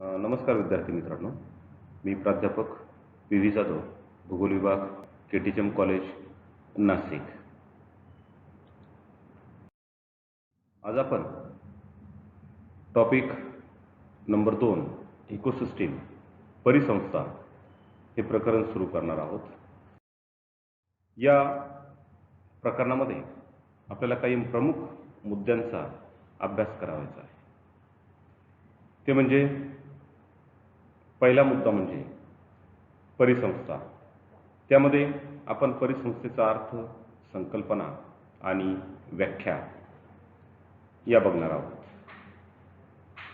नमस्कार विद्यार्थी मित्रांनो. मी प्राध्यापक पी व्ही जाधव, भूगोल विभाग, के.टी.एच.एम. कॉलेज, नाशिक. आज आपण टॉपिक नंबर 2 इकोसिस्टीम परिसंस्था हे प्रकरण सुरू करणार आहोत. या प्रकरणामध्ये आपल्याला काही प्रमुख मुद्द्यांचा अभ्यास करायचा आहे. ते म्हणजे पहिला मुद्दा म्हणजे परिसंस्था. त्यामध्ये आपण परिसंस्थेचा अर्थ, संकल्पना आणि व्याख्या या बघणार आहोत.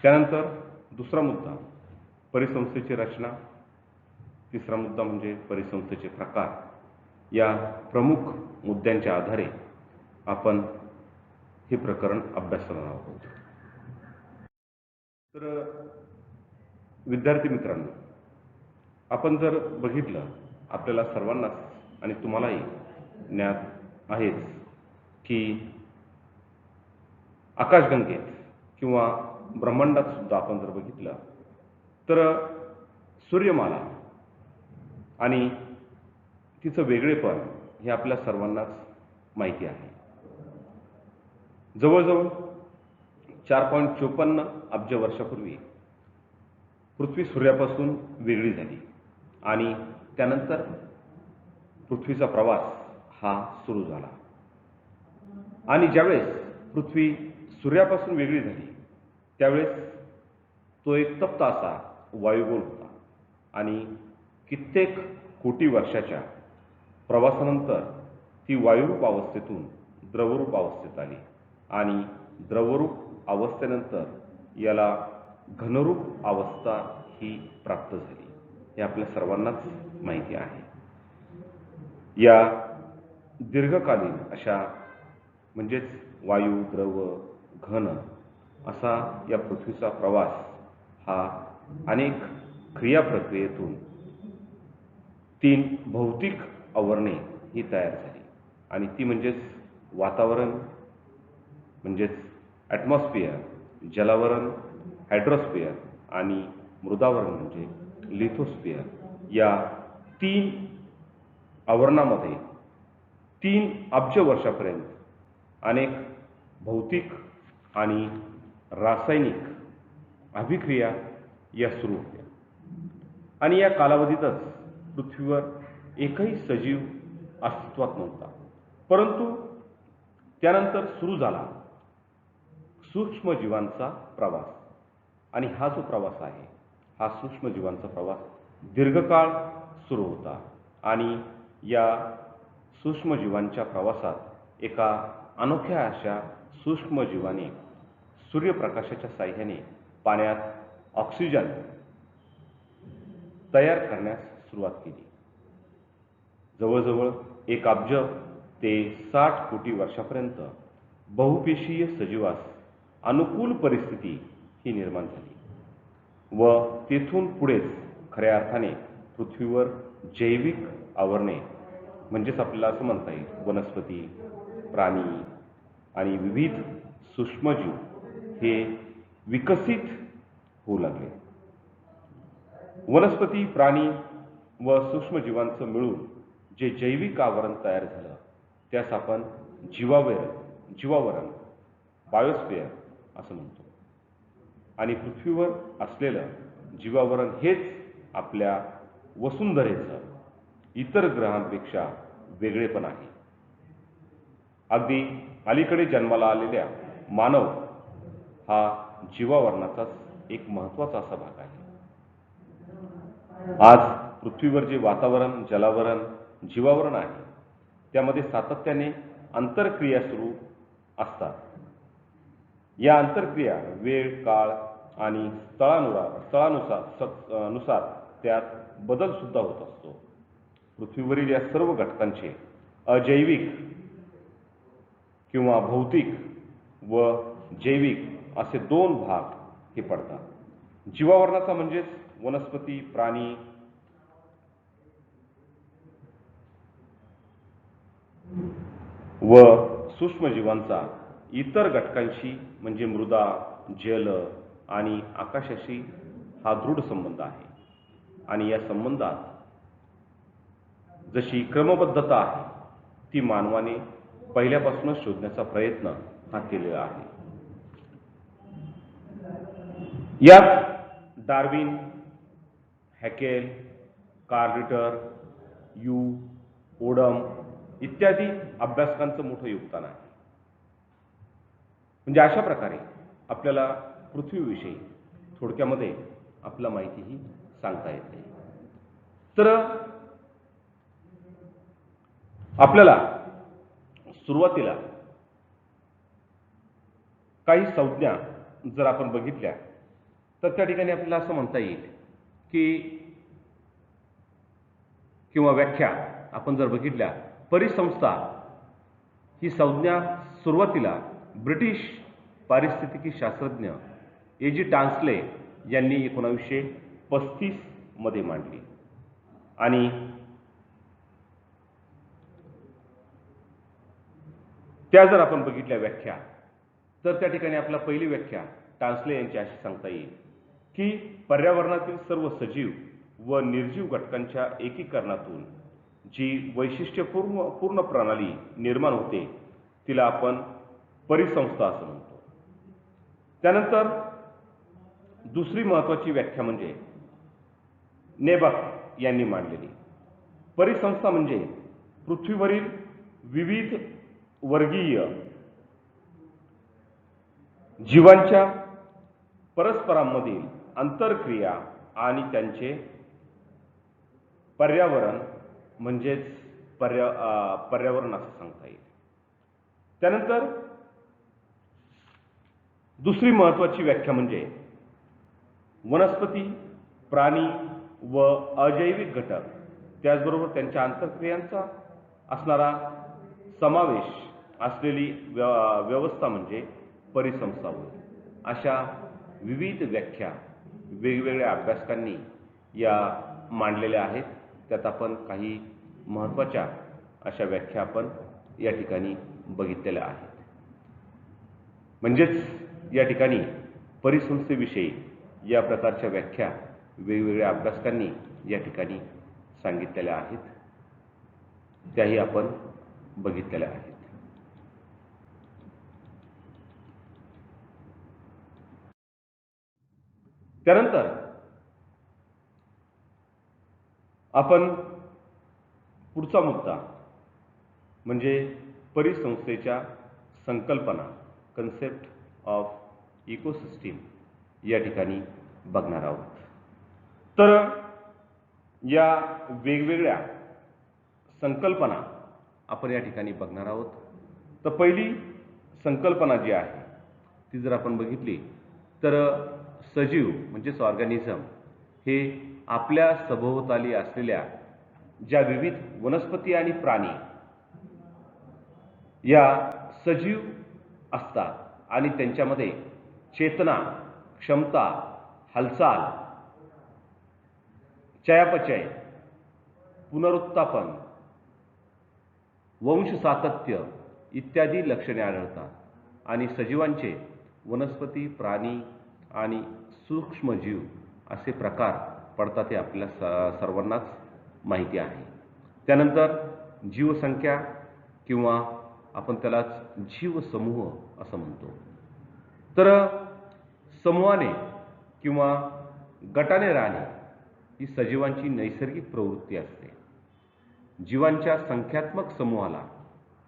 त्यानंतर दुसरा मुद्दा परिसंस्थेची रचना, तिसरा मुद्दा म्हणजे परिसंस्थेचे प्रकार. या प्रमुख मुद्द्यांच्या आधारे आपण हे प्रकरण अभ्यासणार आहोत. तर विद्यार्थी मित्रांनो, आपण जर बघितलं, आपल्याला सर्वांनाच आणि तुम्हालाही ज्ञात आहेच की आकाशगंगेत किंवा ब्रह्मांडात सुद्धा आपण जर बघितलं तर सूर्यमाला आणि तिचं वेगळेपण हे आपल्या सर्वांनाच माहिती आहे. जवळजवळ 4.54 अब्ज वर्षापूर्वी पृथ्वी सूर्यापासून वेगळी झाली आणि त्यानंतर पृथ्वीचा प्रवास हा सुरू झाला. आणि ज्यावेळेस पृथ्वी सूर्यापासून वेगळी झाली त्यावेळेस तो एक तप्त असा वायुगोल होता आणि कित्येक कोटी वर्षाच्या प्रवासानंतर ती वायुरूप अवस्थेतून द्रवरूप अवस्थेत आली आणि द्रवरूप अवस्थेनंतर याला घनरूप अवस्था ही प्राप्त झाली. हे आपल्या सर्वांनाच माहिती आहे. या दीर्घकालीन अशा म्हणजेच वायू, द्रव, घन असा या पृथ्वीचा प्रवास हा अनेक क्रियाप्रक्रियेतून 3 भौतिक आवरणे ही तयार झाली आणि ती म्हणजेच वातावरण म्हणजेच ॲटमॉस्फिअर, जलावरण हायड्रोस्फिअर आणि मृदावरण म्हणजे लिथोस्फिअर. या 3 आवरणामध्ये 3 अब्ज वर्षापर्यंत अनेक भौतिक आणि रासायनिक अभिक्रिया या सुरू होत्या आणि या कालावधीतच पृथ्वीवर एकही सजीव अस्तित्वात नव्हता. परंतु त्यानंतर सुरू झाला सूक्ष्मजीवांचा प्रवास आणि हा जो प्रवास आहे हा सूक्ष्मजीवांचा प्रवास दीर्घकाळ सुरू होता आणि या सूक्ष्मजीवांच्या प्रवासात एका अनोख्या अशा सूक्ष्मजीवाने सूर्यप्रकाशाच्या साहाय्याने पाण्यात ऑक्सिजन तयार करण्यास सुरुवात केली. जवळजवळ 1 अब्ज ते 60 कोटी वर्षापर्यंत बहुपेशीय सजीवास अनुकूल परिस्थिती ही निर्माण झाली व तेथून पुढेच खऱ्या अर्थाने पृथ्वीवर जैविक आवरणे म्हणजेच आपल्याला असं म्हणता येईल वनस्पती, प्राणी आणि विविध सूक्ष्मजीव हे विकसित होऊ लागले. वनस्पती, प्राणी व सूक्ष्मजीवांचं मिळून जे जैविक आवरण तयार झालं त्यास आपण जीवावरण बायोस्फिअर असं म्हणतो. आणि पृथ्वीवर असलेलं जीवावरण हेच आपल्या वसुंधरेचं इतर ग्रहांपेक्षा वेगळेपण आहे. अगदी अलीकडे जन्माला आलेल्या मानव हा जीवावरणाचाच एक महत्त्वाचा असा भाग आहे. आज पृथ्वीवर जे वातावरण, जलावरण, जीवावरण आहे त्यामध्ये सातत्याने आंतरक्रिया सुरू असतात. या आंतरक्रिया वेळ, काळ आणि स्थळानुसार त्यात बदल सुद्धा होत असतो. पृथ्वीवरील या सर्व घटकांचे अजैविक किंवा भौतिक व जैविक असे 2 भाग हे पडतात. जीवावरणाचा म्हणजेच वनस्पती, प्राणी व सूक्ष्मजीवांचा इतर घटकांशी म्हणजे मृदा, जल आणि आकाशाशी हा दृढ संबंध आहे आणि या संबंधात जशी क्रमबद्धता आहे ती मानवाने पहिल्यापासूनच शोधण्याचा प्रयत्न हा केलेला आहे. यात डार्विन, हॅकेल, कार्ल रिटर, यू, ओडम इत्यादी अभ्यासकांचं मोठं योगदान आहे. म्हणजे अशा प्रकारे आपल्याला पृथ्वीविषयी थोडक्यामध्ये आपला माहितीही सांगता येते. तर आपल्याला सुरुवातीला काही संज्ञा जर आपण बघितल्या तर त्या ठिकाणी आपल्याला असं म्हणता येईल की किंवा व्याख्या आपण जर बघितल्या, परिसंस्था ही संज्ञा सुरुवातीला ब्रिटिश पारिस्थितिकी शास्त्रज्ञ ए.जी. टान्सले यांनी 1935 मध्ये मांडली आणि त्या जर आपण बघितल्या व्याख्या तर त्या ठिकाणी आपला पहिली व्याख्या टान्सले यांची अशी सांगता येईल की पर्यावरणातील सर्व सजीव व निर्जीव घटकांच्या एकीकरणातून जी वैशिष्ट्यपूर्ण प्रणाली निर्माण होते तिला आपण परिसंस्था असं म्हणतो. त्यानंतर दुसरी महत्त्वाची व्याख्या म्हणजे नेबक यांनी मांडलेली, परिसंस्था म्हणजे पृथ्वीवरील विविध वर्गीय जीवांच्या परस्परांमधील आंतरक्रिया आणि त्यांचे पर्यावरण म्हणजेच पर्यावरण असं सांगता येईल. त्यानंतर दुसरी महत्त्वाची व्याख्या म्हणजे वनस्पती, प्राणी व अजैविक घटक त्याचबरोबर त्यांच्या आंतरक्रियांचा असणारा समावेश असलेली व्यवस्था म्हणजे परिसंस्था होय. अशा विविध व्याख्या वेगवेगळ्या अभ्यासकांनी या मांडलेल्या आहेत. त्यात आपण काही महत्त्वाच्या अशा व्याख्या आपण या ठिकाणी बघितलेल्या आहेत. म्हणजेच या ठिकाणी परिसंस्थेविषयी या प्रकारच्या व्याख्या वेगवेगळ्या अभ्यासकांनी या ठिकाणी सांगितलेल्या आहेत, त्याही आपण बघितलेल्या आहेत. त्यानंतर आपण पुढचा मुद्दा म्हणजे परिसंस्थेच्या संकल्पना, कन्सेप्ट ऑफ इकोसिस्टीम या ठिकाणी बघणार आहोत. तर या वेगवेगळ्या संकल्पना आपण या ठिकाणी बघणार आहोत. तर पहिली संकल्पना जी आहे ती जर आपण बघितली तर सजीव म्हणजेच ऑर्गॅनिझम हे आपल्या सभोवताली असलेल्या ज्या विविध वनस्पती आणि प्राणी या सजीव असतात आणि त्यांच्यामध्ये चेतना, क्षमता, हालचाल, चयापचय, पुनरुत्थापन, वंश सातत्य इत्यादी लक्षणे आढळतात. आणि सजीवांचे वनस्पती, प्राणी आणि सूक्ष्मजीव असे प्रकार पडतात हे आपल्या सर्वांनाच माहिती आहे. त्यानंतर जीवसंख्या किंवा आपण त्यालाच जीवसमूह असं म्हणतो. तर समूहाने किंवा गटाने राहणे ही सजीवांची नैसर्गिक प्रवृत्ती असते. जीवांच्या संख्यात्मक समूहाला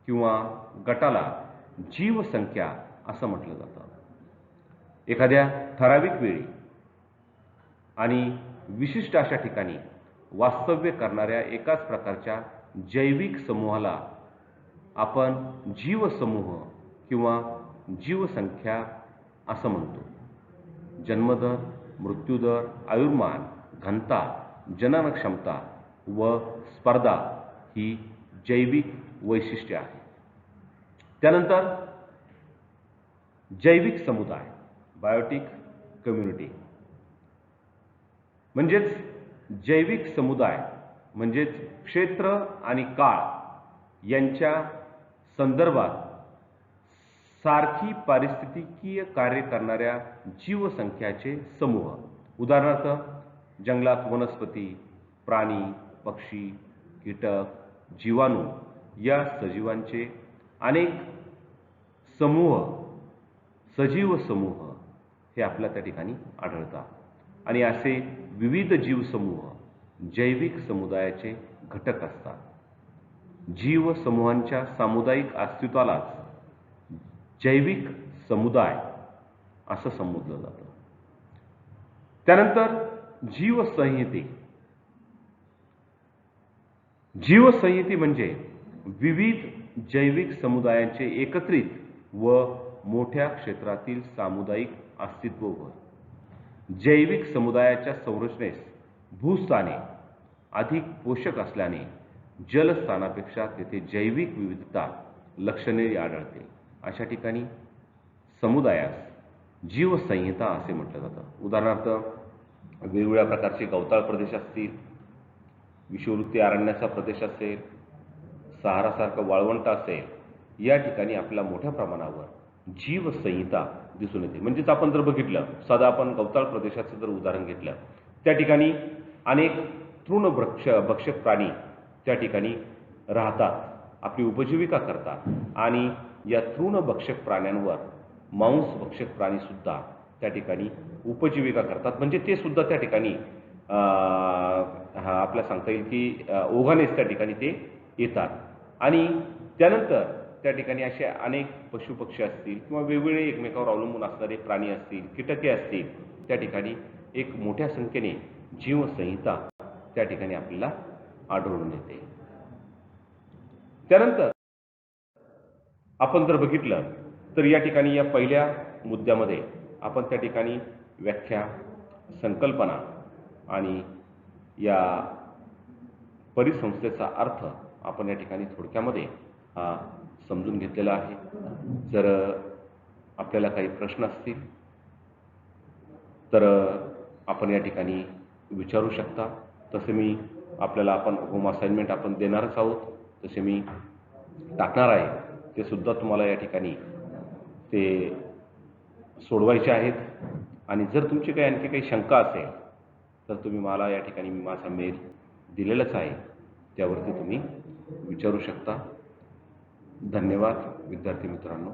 किंवा गटाला जीवसंख्या असं म्हटलं जातं. एखाद्या ठराविक वेळी आणि विशिष्ट अशा ठिकाणी वास्तव्य करणाऱ्या एकाच प्रकारच्या जैविक समूहाला आपण जीवसमूह किंवा जीवसंख्या असं म्हणतो. जन्मदर, मृत्यूदर, आयुर्मान, घनता, जनन क्षमता व स्पर्धा ही जैविक वैशिष्ट्ये आहेत. त्यानंतर जैविक समुदाय, बायोटिक कम्युनिटी, म्हणजेच जैविक समुदाय म्हणजेच क्षेत्र आणि काळ यांच्या संदर्भात सारखी पारिस्थितिकीय कार्य करणाऱ्या जीवसंख्याचे समूह उदाहरणार्थ जंगलात वनस्पती, प्राणी, पक्षी, कीटक, जीवाणू या सजीवांचे अनेक समूह, सजीव समूह हे आपल्या त्या ठिकाणी आढळतात आणि असे विविध जीवसमूह जैविक समुदायाचे घटक असतात. जीव समूहांच्या सामुदायिक अस्तित्वालाच जैविक समुदाय असं संबोधलं जातं. त्यानंतर जीवसंहिते. जीवसंहिते म्हणजे विविध जैविक समुदायांचे एकत्रित व मोठ्या क्षेत्रातील सामुदायिक अस्तित्व व जैविक समुदायाच्या संरचनेस भूस्थाने अधिक पोषक असल्याने जलस्थानापेक्षा तेथे जैविक विविधता लक्षणीय आढळते. अशा ठिकाणी समुदायास जीवसंहिता असे म्हटलं जातं. उदाहरणार्थ वेगवेगळ्या प्रकारचे गवताळ प्रदेश असतील, विषुववृत्तीय अरण्याचा प्रदेश असेल, सहारासारखं वाळवंट असेल, या ठिकाणी आपल्याला मोठ्या प्रमाणावर जीवसंहिता दिसून येते. म्हणजेच आपण जर बघितलं, साधा आपण गवताळ प्रदेशाचं जर उदाहरण घेतलं, त्या ठिकाणी अनेक तृणभक्षक प्राणी त्या ठिकाणी राहतात, आपली उपजीविका करतात आणि या तृणभक्षक प्राण्यांवर मांसभक्षक प्राणीसुद्धा त्या ठिकाणी उपजीविका करतात. म्हणजे ते सुद्धा त्या ठिकाणी आपल्याला सांगता येईल की ओघानेच त्या ठिकाणी ते येतात. आणि त्यानंतर त्या ठिकाणी असे अनेक पशुपक्षी असतील किंवा वेगवेगळे एकमेकावर अवलंबून असणारे प्राणी असतील, कीटके असतील, त्या ठिकाणी एक मोठ्या संख्येने जीवसंहिता त्या ठिकाणी आपल्याला आढळून येते. त्यानंतर आपण जर बघितलं तर या ठिकाणी या पहिल्या मुद्द्यामध्ये आपण त्या ठिकाणी व्याख्या, संकल्पना आणि या परिसंस्थेचा अर्थ आपण या ठिकाणी थोडक्यामध्ये हा समजून घेतलेला आहे. जर आपल्याला काही प्रश्न असतील तर आपण या ठिकाणी विचारू शकता. तसे मी आपल्याला आपण होम असाइनमेंट आपण देणारच आहोत, तसे मी टाकणार आहे, ते सुद्धा तुम्हाला या ठिकाणी ते सोडवायचे आहेत. आणि जर तुमची काही आणखी काही शंका असेल तर तुम्ही मला या ठिकाणी मी माझा मेल दिलेलाच आहे, त्यावरती तुम्ही विचारू शकता. धन्यवाद विद्यार्थी मित्रांनो.